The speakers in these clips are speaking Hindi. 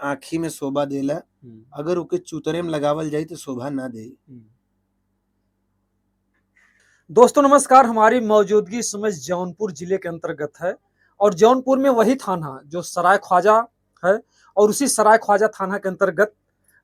आँखी में शोभा देला, अगर ओके चूतरे में लगावल जाई तो शोभा ना दे। दोस्तों नमस्कार, हमारी मौजूदगी इस समय जौनपुर जिले के अंतर्गत है और जौनपुर में वही थाना जो सराय ख्वाजा है और उसी सराय ख्वाजा थाना के अंतर्गत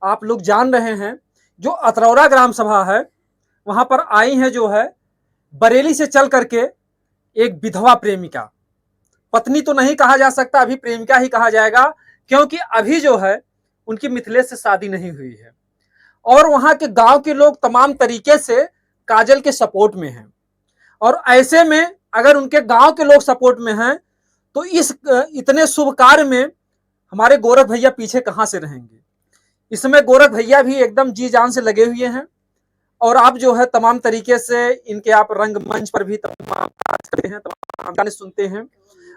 आप लोग जान रहे हैं जो अतरौरा ग्राम सभा है, वहां पर आई है जो है बरेली से चल करके एक विधवा प्रेमिका, पत्नी तो नहीं कहा जा सकता, अभी प्रेमिका ही कहा जाएगा क्योंकि अभी जो है उनकी मिथिलेश से शादी नहीं हुई है और वहां के गांव के लोग तमाम तरीके से काजल के सपोर्ट में हैं और ऐसे में अगर उनके गांव के लोग सपोर्ट में हैं तो इस इतने शुभ कार्य में हमारे गोरख भैया पीछे कहां से रहेंगे। इस समय गोरख भैया भी एकदम जी जान से लगे हुए हैं और आप जो है तमाम तरीके से इनके आप रंगमंच पर भी तमाम करते हैं, तमाम गाने सुनते हैं।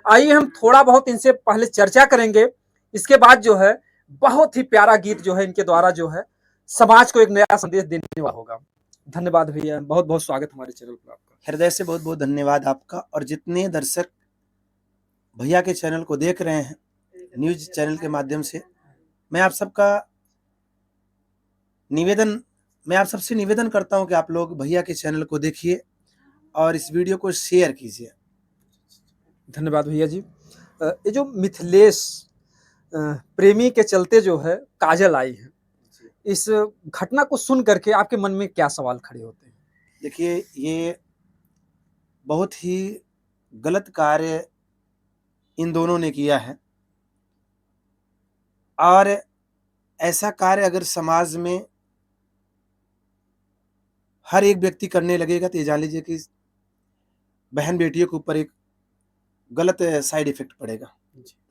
आइए हम थोड़ा बहुत इनसे पहले चर्चा करेंगे, इसके बाद जो है बहुत ही प्यारा गीत जो है इनके द्वारा जो है समाज को एक नया संदेश देने वाला होगा। धन्यवाद भैया, बहुत बहुत स्वागत हमारे चैनल पर आपका। हृदय से बहुत बहुत धन्यवाद आपका। और जितने दर्शक भैया के चैनल को देख रहे हैं न्यूज चैनल के माध्यम से, मैं आप सबसे निवेदन करता हूं कि आप लोग भैया के चैनल को देखिए और इस वीडियो को शेयर कीजिए। धन्यवाद भैया जी। ये जो मिथिलेश प्रेमी के चलते जो है काजल आई है, इस घटना को सुन करके आपके मन में क्या सवाल खड़े होते हैं? देखिए, ये बहुत ही गलत कार्य इन दोनों ने किया है और ऐसा कार्य अगर समाज में हर एक व्यक्ति करने लगेगा तो ये जान लीजिए कि बहन बेटियों के ऊपर एक गलत साइड इफेक्ट पड़ेगा।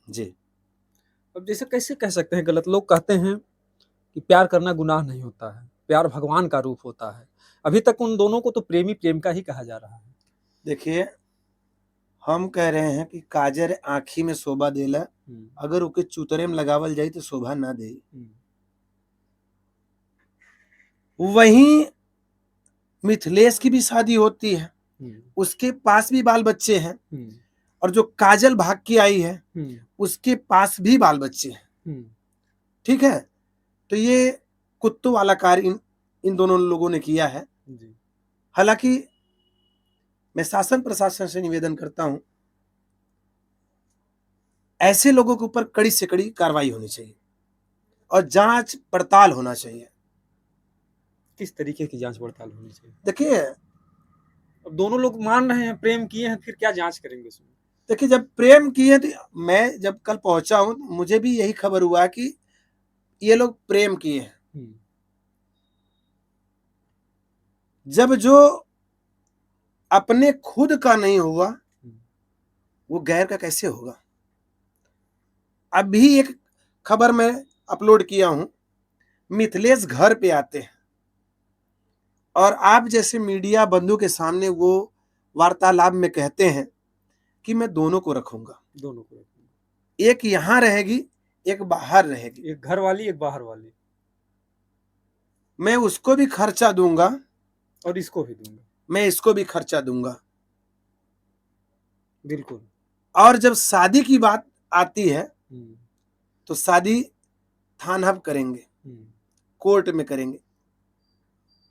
जी। अब जैसे कैसे कह सकते हैं गलत? लोग कहते हैं कि प्यार करना गुनाह नहीं होता है, प्यार भगवान का रूप होता है। अभी तक उन दोनों को तो प्रेमी प्रेमिका ही कहा जा रहा है। देखिए, हम कह रहे हैं कि काजर आँखी में शोभा देला, अगर ओके चूतरे में लगावल जाई तो शोभा ना दे। वहीं मिथिलेश की भी शादी होती है, उसके पास भी बाल बच्चे हैं और जो काजल भाग के आई है उसके पास भी बाल बच्चे हैं। ठीक है, तो ये कुत्तों वाला कार्य इन दोनों लोगों ने किया है। हालांकि मैं शासन प्रशासन से निवेदन करता हूं, ऐसे लोगों के ऊपर कड़ी से कड़ी कार्रवाई होनी चाहिए और जांच पड़ताल होना चाहिए। किस तरीके की जांच पड़ताल होनी चाहिए? देखिए, अब दोनों लोग मान रहे हैं प्रेम किए हैं, फिर क्या जांच करेंगे उसमें? देखिए, जब प्रेम किए तो मैं जब कल पहुंचा हूं मुझे भी यही खबर हुआ कि ये लोग प्रेम किए हैं। जब जो अपने खुद का नहीं हुआ वो गैर का कैसे होगा? अभी एक खबर मैं अपलोड किया हूं, मिथिलेश घर पे आते हैं और आप जैसे मीडिया बंधु के सामने वो वार्तालाप में कहते हैं कि मैं दोनों को रखूंगा, एक यहां रहेगी एक बाहर रहेगी, एक घर वाली एक बाहर वाली, मैं उसको भी खर्चा दूंगा और इसको भी दूंगा, मैं इसको भी खर्चा दूंगा। बिल्कुल। और जब शादी की बात आती है तो शादी थानहब करेंगे, कोर्ट में करेंगे।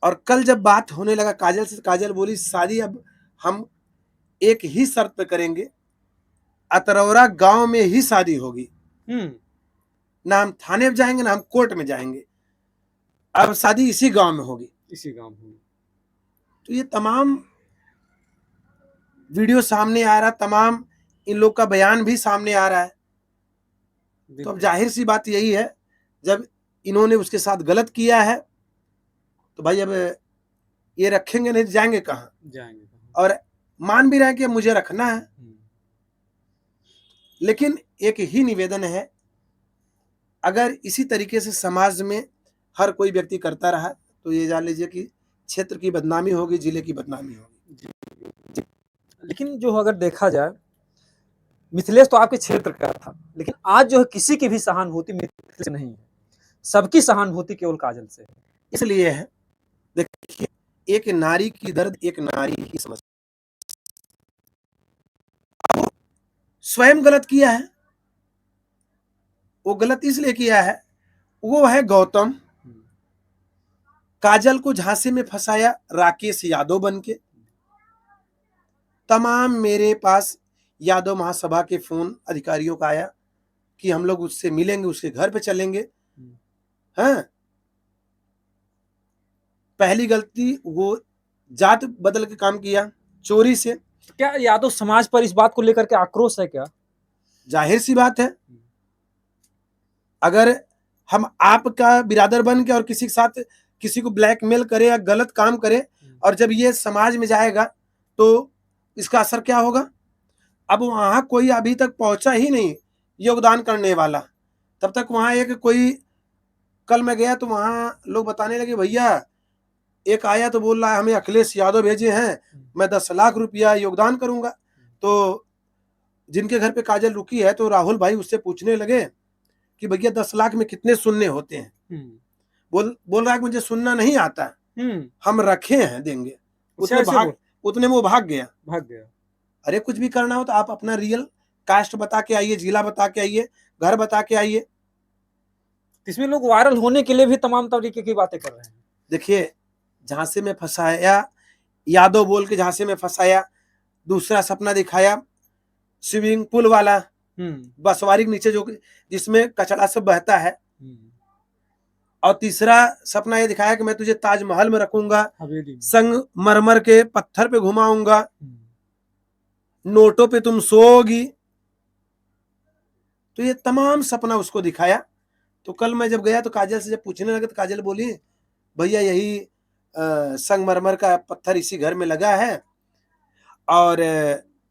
और कल जब बात होने लगा काजल से, काजल बोली शादी अब हम एक ही शर्त पे करेंगे, अतरौरा गांव में ही शादी होगी, ना हम थाने में जाएंगे ना हम कोर्ट में जाएंगे, अब शादी इसी गांव में होगी, इसी गांव में। तो ये तमाम वीडियो सामने आ रहा, तमाम इन लोग का बयान भी सामने आ रहा है। तो अब जाहिर सी बात यही है, जब इन्होंने उसके साथ गलत किया है तो भाई अब ये रखेंगे नहीं, जाएंगे कहाँ? और मान भी रहे हैं कि मुझे रखना है, लेकिन एक ही निवेदन है, अगर इसी तरीके से समाज में हर कोई व्यक्ति करता रहा तो ये जान लीजिए कि क्षेत्र की बदनामी होगी, जिले की बदनामी होगी। लेकिन जो अगर देखा जाए, मिथिलेश तो आपके क्षेत्र का था, लेकिन आज जो है किसी की भी सहानुभूति मिथिलेश से नहीं है, सबकी सहानुभूति केवल काजल से है। इसलिए है, देखिए, एक नारी की दर्द एक नारी ही समझ, स्वयं गलत किया है, वो गलत इसलिए किया है, वो है गौतम। काजल को झांसे में फंसाया राकेश यादव बन के। तमाम मेरे पास यादव महासभा के फोन अधिकारियों का आया कि हम लोग उससे मिलेंगे, उसके घर पे चलेंगे। हाँ, पहली गलती वो जात बदल के काम किया, चोरी से। क्या यादव समाज पर इस बात को लेकर के आक्रोश है क्या? जाहिर सी बात है, अगर हम आपका बिरादर बन के और किसी के साथ किसी को ब्लैकमेल करे या गलत काम करे और जब ये समाज में जाएगा तो इसका असर क्या होगा? अब वहां कोई अभी तक पहुंचा ही नहीं योगदान करने वाला, तब तक वहां एक कोई, कल मैं गया तो वहां लोग बताने लगे, भैया एक आया तो बोल रहा है हमें अखिलेश यादव भेजे हैं, मैं 10 लाख रुपया योगदान करूंगा। तो जिनके घर पे काजल रुकी है तो राहुल भाई उससे पूछने लगे कि भैया 10 लाख में कितने सुनने होते हैं? बोल रहा है कि मुझे सुनना नहीं आता, हम रखे हैं देंगे। उतने में वो भाग गया। अरे कुछ भी करना हो तो आप अपना रियल कास्ट बता के आइए, जिला बता के आइए, घर बता के आइए। इसमें लोग वायरल होने के लिए भी तमाम तरीके की बातें कर रहे हैं। देखिए, झांसे में फंसाया, यादव बोल के झांसे में फंसाया। दूसरा सपना दिखाया स्विमिंग पूल वाला, बसवारी के नीचे जो जिसमें कचरा सब बहता है। और तीसरा सपना ये दिखाया कि मैं तुझे ताजमहल में रखूंगा, संगमरमर के पत्थर पे घुमाऊंगा, नोटों पे तुम सोओगी। तो ये तमाम सपना उसको दिखाया। तो कल मैं जब गया तो काजल से जब पूछने लगे तो काजल बोली, भैया यही संगमरमर का पत्थर इसी घर में लगा है और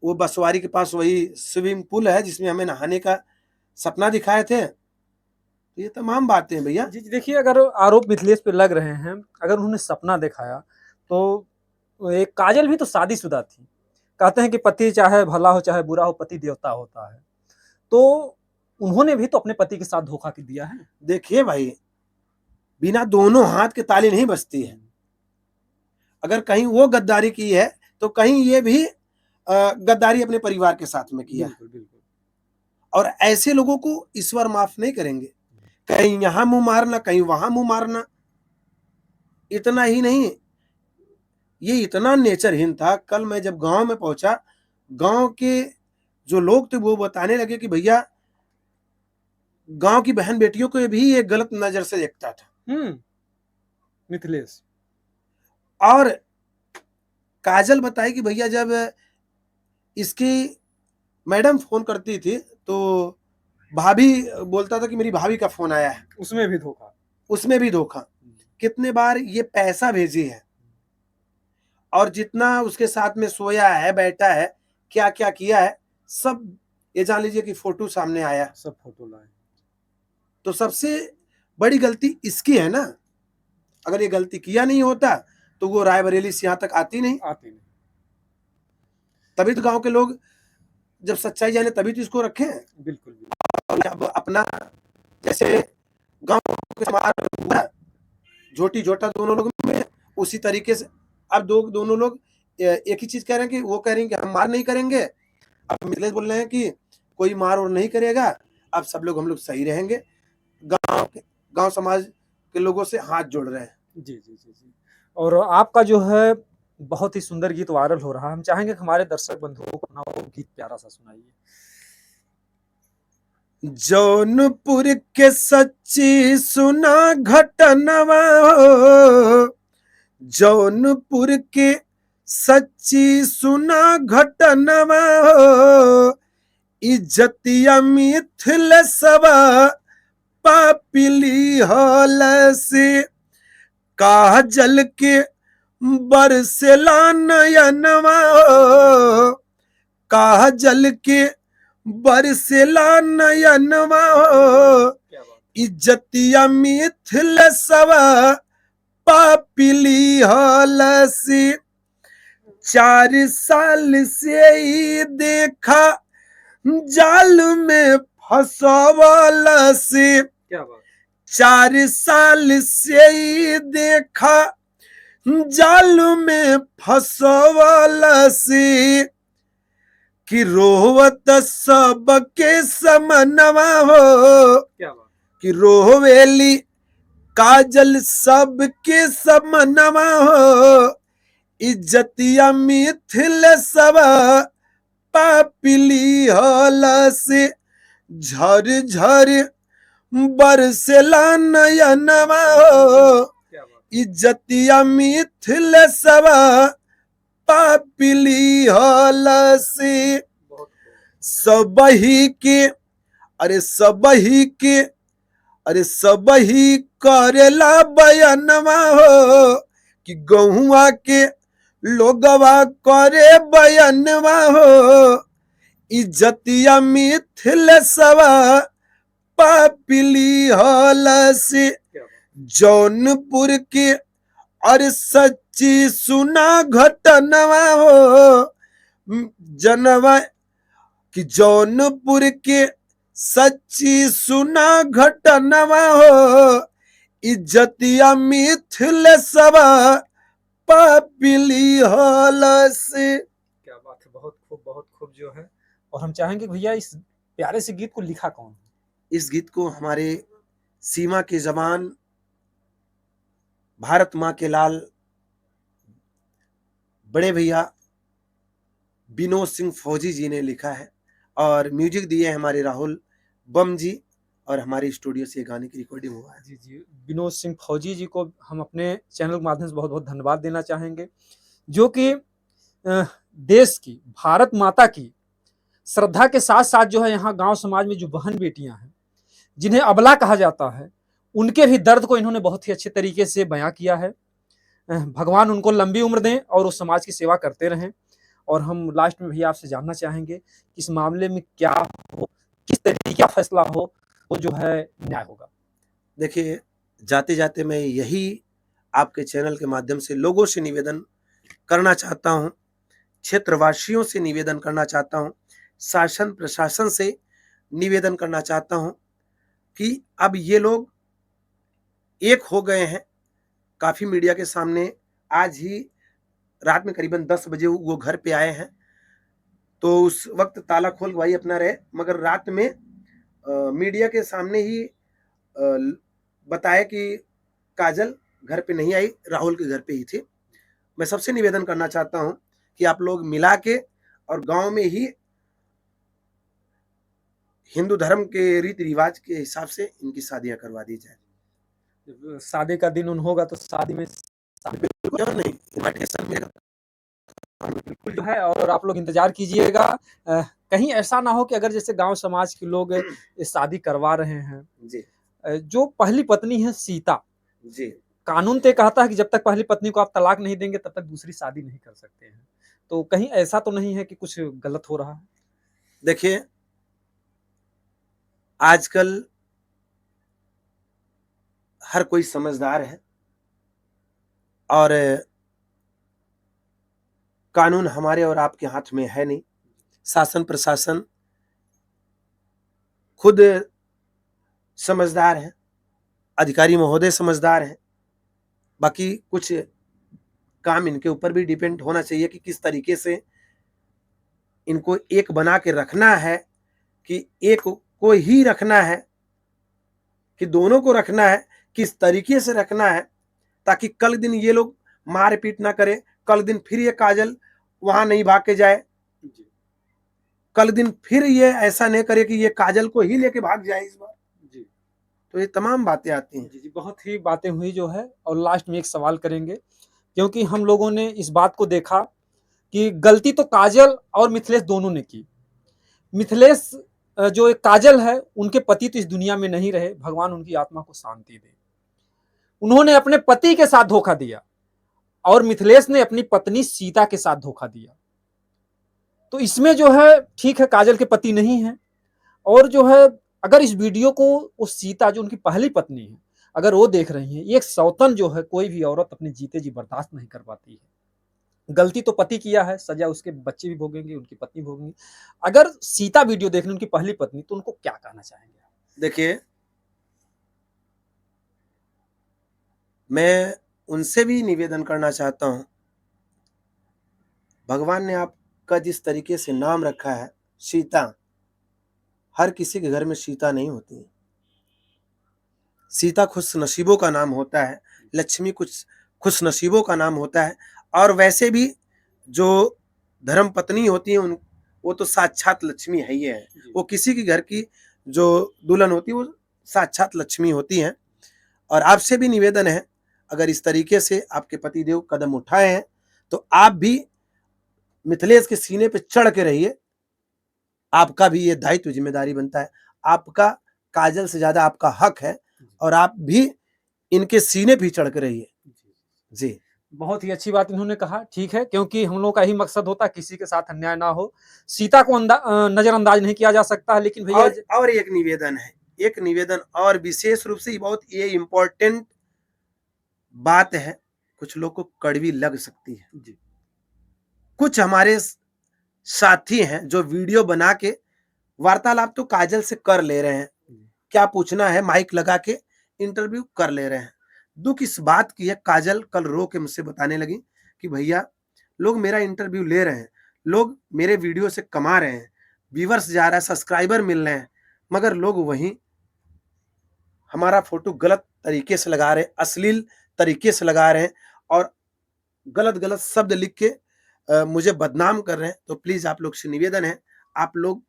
वो बसवारी के पास वही स्विमिंग पूल है जिसमें हमें नहाने का सपना दिखाए थे। तो ये तमाम बातें हैं भैया। जी देखिए, अगर आरोप मिथिलेश पे लग रहे हैं, अगर उन्होंने सपना दिखाया तो एक काजल भी तो शादीशुदा थी। कहते हैं कि पति चाहे भला हो चाहे बुरा हो, पति देवता होता है। तो उन्होंने भी तो अपने पति के साथ धोखा दिया है। देखिए भाई, बिना दोनों हाथ के ताली नहीं बजती है। अगर कहीं वो गद्दारी की है तो कहीं ये भी गद्दारी अपने परिवार के साथ में किया। बिल्कुल। और ऐसे लोगों को ईश्वर माफ नहीं करेंगे। कहीं यहां मुंह मारना, कहीं वहां मुंह मारना। इतना ही नहीं, ये इतना नेचरहीन था। कल मैं जब गांव में पहुंचा, गांव के जो लोग थे वो बताने लगे कि भैया गांव की बहन बेटियों को भी ये गलत नजर से देखता था मिथिलेश। और काजल बताई कि भैया जब इसकी मैडम फोन करती थी तो भाभी बोलता था कि मेरी भाभी का फोन आया है। उसमें भी धोखा। कितने बार ये पैसा भेजी है और जितना उसके साथ में सोया है, बैठा है, क्या क्या किया है, सब ये जान लीजिए कि फोटो सामने आया, सब फोटो लाए। तो सबसे बड़ी गलती इसकी है ना। अगर ये गलती किया नहीं होता तो वो रायबरेली से यहाँ तक आती नहीं। तभी तो गांव के लोग जब सच्चाई जाने तभी तो इसको रखे हैं। बिल्कुल। अब अपना जैसे गांव के समाज हुआ झोटी झोटा दोनों लोग में, उसी तरीके से अब दोनों लोग एक ही चीज कह रहे हैं कि वो कह रहे हैं कि हम मार नहीं करेंगे। अब मिथिलेश बोल रहे हैं कि कोई मार और नहीं करेगा, अब सब लोग हम लोग सही रहेंगे। गांव समाज के लोगों से हाथ जोड़ रहे हैं। जी। और आपका जो है बहुत ही सुंदर गीत वायरल हो रहा है। हम चाहेंगे कि हमारे दर्शक बंधुओं को अपना वो गीत प्यारा सा सुनाइए। जौनपुर के सच्ची सुना घटनवा, जौनपुर के सच्ची सुना घटनवा, इज्जतिया मिथिलेशवा पापिली हल से, काजल के बरसेला नयनवा, काजल के बरसेला नयनवा, इज्जतिया मिथिलेशवा पापिली हल से। 4 साल से ही देखा जाल में फंसवाल से, 4 साल से ही देखा जाल में फंसवाल से, कि रोवत सबके समनवा हो, क्या बात। कि रोवेली काजल सबके समनवा हो, इज्जतिया मिथिल सब पापिली हलस झर झर बरसेला नयनवा हो, क्या बात। इज्जतिया मिथिल सब पापिली हलस बहुत खूब। सबही के, अरे सबही के, अरे सबही करेला बयनवा हो, कि गहुआ के लोगवा करे बयनवा हो, इज्जतिया मिथिल सवा पापिली हलस क्या बात। जौनपुर के, अरे सच्ची सुना घटनवा हो, जनवा कि जौनपुर के सच्ची सुना घटनवा हो, इज्जतिया मिथिल सवा पापिली हलस। क्या बात है, बहुत खूब जो है। और हम चाहेंगे भैया इस प्यारे से गीत को लिखा कौन है? इस गीत को हमारे सीमा के जवान भारत माँ के लाल बड़े भैया विनोद सिंह फौजी जी ने लिखा है, और म्यूजिक दिए हमारे राहुल बम जी, और हमारे स्टूडियो से गाने की रिकॉर्डिंग हुआ है। जी जी, विनोद सिंह फौजी जी को हम अपने चैनल के माध्यम से बहुत बहुत धन्यवाद देना चाहेंगे, जो कि देश की, भारत माता की श्रद्धा के साथ साथ जो है यहाँ गांव समाज में जो बहन बेटियां हैं, जिन्हें अबला कहा जाता है, उनके भी दर्द को इन्होंने बहुत ही अच्छे तरीके से बयां किया है। भगवान उनको लंबी उम्र दें और उस समाज की सेवा करते रहें। और हम लास्ट में भैया आपसे जानना चाहेंगे कि इस मामले में क्या हो, किस तरीके का फैसला हो, वो जो है न्याय होगा। देखिए, जाते जाते मैं यही आपके चैनल के माध्यम से लोगों से निवेदन करना चाहता हूँ, क्षेत्रवासियों से निवेदन करना चाहता हूँ, शासन प्रशासन से निवेदन करना चाहता हूँ कि अब ये लोग एक हो गए हैं। काफ़ी मीडिया के सामने आज ही रात में करीबन 10 बजे वो घर पे आए हैं, तो उस वक्त ताला खोल के भाई अपना रहे, मगर रात में मीडिया के सामने ही बताया कि काजल घर पे नहीं आई, राहुल के घर पे ही थी। मैं सबसे निवेदन करना चाहता हूं कि आप लोग मिला के और गांव में ही हिंदू धर्म के रीति रिवाज के हिसाब से इनकी शादियां करवा दी जाए। शादी का दिन उन होगा तो शादी में क्यों नहीं, इनविटेशन मिलेगा बिल्कुल जो है। और आप लोग इंतजार कीजिएगा, कहीं ऐसा ना हो कि अगर जैसे गांव समाज के लोग शादी करवा रहे हैं, जी जो पहली पत्नी है सीता, जी, कानून तो कहता है कि जब तक पहली पत्नी को आप तलाक नहीं देंगे तब तक दूसरी शादी नहीं कर सकते हैं। तो कहीं ऐसा तो नहीं है कि कुछ गलत हो रहा है? देखिए आजकल हर कोई समझदार है, और कानून हमारे और आपके हाथ में है नहीं। शासन प्रशासन खुद समझदार है, अधिकारी महोदय समझदार हैं। बाकी कुछ काम इनके ऊपर भी डिपेंड होना चाहिए कि किस तरीके से इनको एक बना के रखना है, कि एक को ही रखना है कि दोनों को रखना है, किस तरीके से रखना है, ताकि कल दिन ये लोग मार पीट ना करें, कल दिन फिर ये काजल वहां नहीं भाग के जाए, कल दिन फिर ये ऐसा नहीं करे कि ये काजल को ही लेके भाग जाए इस बार। जी तो ये तमाम बातें आती हैं। जी जी, बहुत ही बातें हुई जो है। और लास्ट में एक सवाल करेंगे, क्योंकि हम लोगों ने इस बात को देखा कि गलती तो काजल और मिथिलेश दोनों ने की। मिथिलेश जो एक काजल है, उनके पति तो इस दुनिया में नहीं रहे, भगवान उनकी आत्मा को शांति दे। उन्होंने अपने पति के साथ धोखा दिया और मिथिलेश ने अपनी पत्नी सीता के साथ धोखा दिया। तो इसमें जो है, ठीक है काजल के पति नहीं है, और जो है अगर इस वीडियो को वो सीता जो उनकी पहली पत्नी है, अगर वो देख रही है, ये एक सौतन जो है कोई भी औरत अपने जीते जी बर्दाश्त नहीं कर पाती है। गलती तो पति किया है, सजा उसके बच्चे भी भोगेंगे, उनकी पत्नी भोगेंगी। अगर सीता वीडियो देख रही उनकी पहली पत्नी, तो उनको क्या कहना चाहेंगे? देखिए, मैं उनसे भी निवेदन करना चाहता हूं, भगवान ने आप का जिस तरीके से नाम रखा है सीता, हर किसी के घर में सीता नहीं होती। सीता खुशनसीबों का नाम होता है, लक्ष्मी कुछ खुशनसीबों का नाम होता है। और वैसे भी जो धर्म पत्नी होती है उन वो तो साक्षात लक्ष्मी है ही है। वो किसी के घर की जो दुल्हन होती है वो साक्षात लक्ष्मी होती है। और आपसे भी निवेदन है, अगर इस तरीके से आपके पतिदेव कदम उठाए हैं तो आप भी मिथिलेश के सीने पे चढ़ के रहिए। आपका भी ये दायित्व जिम्मेदारी बनता है, आपका काजल से ज्यादा आपका हक है और आप भी इनके सीने पे चढ़ के रहिए। जी, बहुत ही अच्छी बात इन्होंने कहा। ठीक है, क्योंकि हम लोग का ही मकसद होता है किसी के साथ अन्याय ना हो। सीता को नजरअंदाज नहीं किया जा सकता, लेकिन भैया और एक निवेदन है, एक निवेदन और विशेष रूप से बहुत ये इम्पोर्टेंट बात है, कुछ लोग को कड़वी लग सकती है जी। कुछ हमारे साथी हैं जो वीडियो बना के वार्तालाप तो काजल से कर ले रहे हैं, क्या पूछना है माइक लगा के इंटरव्यू कर ले रहे हैं। दुख इस बात की है, काजल कल रो के मुझसे बताने लगी कि भैया लोग मेरा इंटरव्यू ले रहे हैं, लोग मेरे वीडियो से कमा रहे हैं, व्यूअर्स जा रहा है, सब्सक्राइबर मिल रहे हैं, मगर लोग वहीं हमारा फोटो गलत तरीके से लगा रहे हैं, अश्लील तरीके से लगा रहे हैं और गलत गलत शब्द लिख के मुझे बदनाम कर रहे हैं। तो प्लीज आप लोग से निवेदन है, आप लोग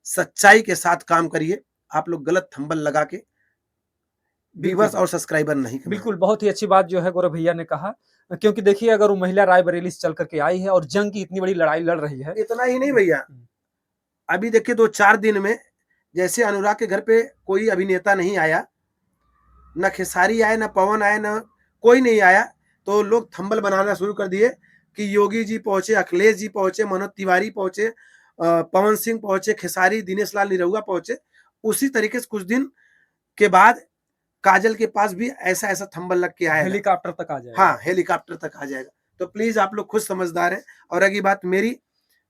सच्चाई के साथ काम करिए, आप लोग गलत थंबल लगा के व्यूअर्स और सब्सक्राइबर नहीं कमाएं। बिल्कुल, बहुत ही अच्छी बात जो है गौरव भैया ने कहा, क्योंकि देखिए अगर वो महिला रायबरेली से चल करके आई है और जंग की इतनी बड़ी लड़ाई लड़ रही है। इतना ही नहीं भैया, अभी देखिए 2-4 दिन में जैसे अनुराग के घर पे कोई अभिनेता नहीं आया, न खेसारी आए, न पवन आए, न कोई नहीं आया, तो लोग थंबल बनाना शुरू कर दिए कि योगी जी पहुंचे, अखिलेश जी पहुंचे, मनोज तिवारी पहुंचे, पवन सिंह पहुंचे, खेसारी, दिनेश लाल निरहुआ पहुंचे। उसी तरीके से कुछ दिन के बाद काजल के पास भी ऐसा ऐसा थंबल लग के आएगा, हेलीकॉप्टर तक आ जाएगा। हाँ, हेलीकॉप्टर तक आ जाएगा। तो प्लीज आप लोग खुद समझदार हैं। और अगली बात, मेरी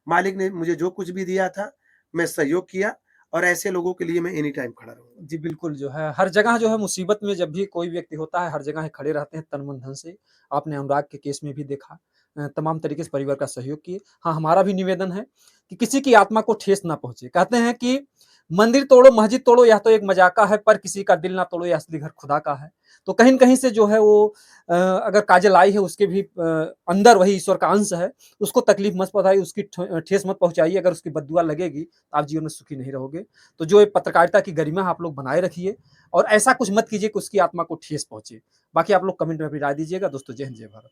मालिक ने मुझे जो कुछ भी दिया था मैं सहयोग किया और ऐसे लोगों के लिए मैं एनी टाइम खड़ा रहूंगा। जी बिल्कुल, जो है हर जगह जो है मुसीबत में जब भी कोई व्यक्ति होता है, हर जगह खड़े रहते हैं तन मन धन से। आपने अनुराग के केस में भी देखा, तमाम तरीके से परिवार का सहयोग किए। हाँ, हमारा भी निवेदन है कि किसी की आत्मा को ठेस ना पहुंचे। कहते हैं कि मंदिर तोड़ो, मस्जिद तोड़ो, यह तो एक मजाका है, पर किसी का दिल ना तोड़ो, यह असली घर खुदा का है। तो कहीं न कहीं से जो है वो अगर काजल आई है उसके भी अंदर वही ईश्वर का अंश है, उसको तकलीफ मत पहुँचाइए, उसकी ठेस मत पहुँचाइए। अगर उसकी बद्दुआ लगेगी, तो आप जीवन में सुखी नहीं रहोगे। तो जो ये पत्रकारिता की गरिमा आप लोग बनाए रखिए और ऐसा कुछ मत कीजिए कि उसकी आत्मा को ठेस पहुँचे। बाकी आप लोग कमेंट में अपनी राय दीजिएगा। दोस्तों, जय हिंद, जय भारत।